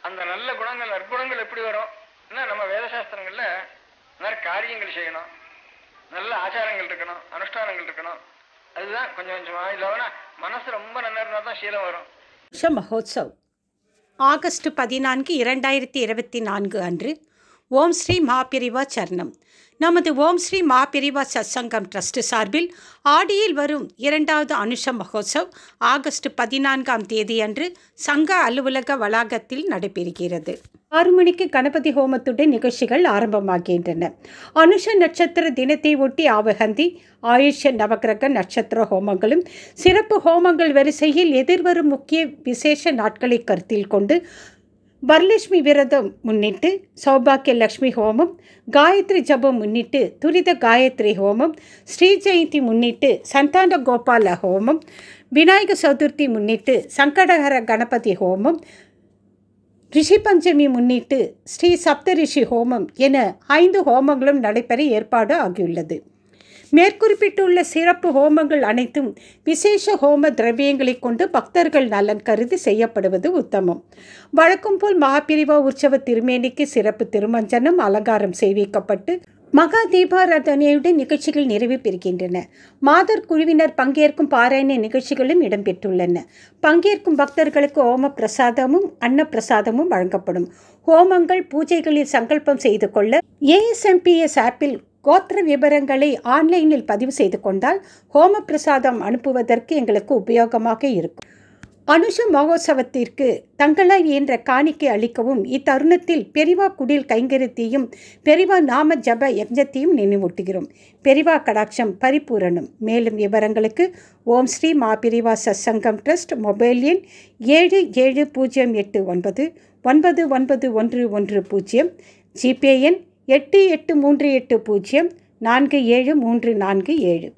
அந்த நல்ல குணங்கள் நற்குணங்கள் எப்படி வரும்? நம்ம வேதசாஸ்திரங்கள்ல நிறைய காரியங்கள் செய்யணும், நல்ல ஆச்சாரங்கள் இருக்கணும், அனுஷ்டானங்கள் இருக்கணும். அதுதான் கொஞ்சம் கொஞ்சமா இல்லைன்னா மனசு ரொம்ப நல்லா இருந்தால் தான் சீலம் வரும். மகோத்சவ் ஆகஸ்ட் 14, 2024 அன்று ஓம் ஸ்ரீ மகாபிரிவா சரணம். நமது ஓம் ஸ்ரீ மகாபிரிவா சத்சங்கம் ட்ரஸ்ட் சார்பில் ஆடியில் வரும் 2வது அனுஷ மகோத்சவ் ஆகஸ்ட் 14ஆம் தேதி அன்று சங்க அலுவலக வளாகத்தில் நடைபெறுகிறது. 6 மணிக்கு கணபதி ஹோமத்துடன் நிகழ்ச்சிகள் ஆரம்பமாகின்றன. அனுஷ நட்சத்திர தினத்தை ஒட்டி ஆவகந்தி, ஆயுஷ நவகிரக நட்சத்திர ஹோமங்களும் சிறப்பு ஹோமங்கள் வரிசையில் எதிர்வரும் முக்கிய விசேஷ நாட்களை கருத்தில் கொண்டு வரலட்சுமி விரதம் முன்னிட்டு சௌபாக்கிய லக்ஷ்மி ஹோமம், காயத்ரி ஜபம் முன்னிட்டு துரித காயத்ரி ஹோமம், ஸ்ரீ ஜெயந்தி முன்னிட்டு சந்தான கோபால ஹோமம், விநாயக சதுர்த்தி முன்னிட்டு சங்கடஹர கணபதி ஹோமம், ரிஷி பஞ்சமி முன்னிட்டு ஸ்ரீ சப்தரிஷி ஹோமம் என 5 ஹோமங்களும் நடைபெற ஏற்பாடு ஆகியுள்ளது. மேற்குறிப்பிட்டுள்ள சிறப்பு ஹோமங்கள் அனைத்தும் விசேஷ ஹோம திரவியங்களை கொண்டு பக்தர்கள் நலன் கருதி செய்யப்படுவது உத்தமம். வழக்கம் போல் மகாபிரிவா உற்சவ திருமேனிக்கு சிறப்பு திருமஞ்சனம் அலங்காரம் செய்விக்கப்பட்டு மகா தீபாராதனையுடன் நிகழ்ச்சிகள் நிறைவு பெறுகின்றன. மாதர் குழுவினர் பங்கேற்கும் பாராயண நிகழ்ச்சிகளும் இடம்பெற்றுள்ளன. பங்கேற்கும் பக்தர்களுக்கு ஹோம பிரசாதமும் அன்ன பிரசாதமும் வழங்கப்படும். ஹோமங்கள் பூஜைகளில் சங்கல்பம் செய்து கொள்ள ASMPS ஆப்பில் கோத்திர விவரங்களை ஆன்லைனில் பதிவு செய்து கொண்டால் ஹோம பிரசாதம் அனுப்புவதற்கு எங்களுக்கு உபயோகமாக இருக்கும். அனுஷ மகோத்சவத்திற்கு தங்களால் இயன்ற காணிக்கை அளிக்கவும் இத்தருணத்தில் பெரிவா குடில் கைங்கரியத்தையும் பெரிவா நாம ஜப யஜ்ஞத்தையும் நினைவூட்டுகிறோம். பெரிவா கடாட்சம் பரிபூரணம். மேலும் விவரங்களுக்கு ஓம் ஸ்ரீ மகாபிரிவா சத்சங்கம் ட்ரஸ்ட் மொபைல் எண் 7708199110, ஜிபே எண் 8838047347.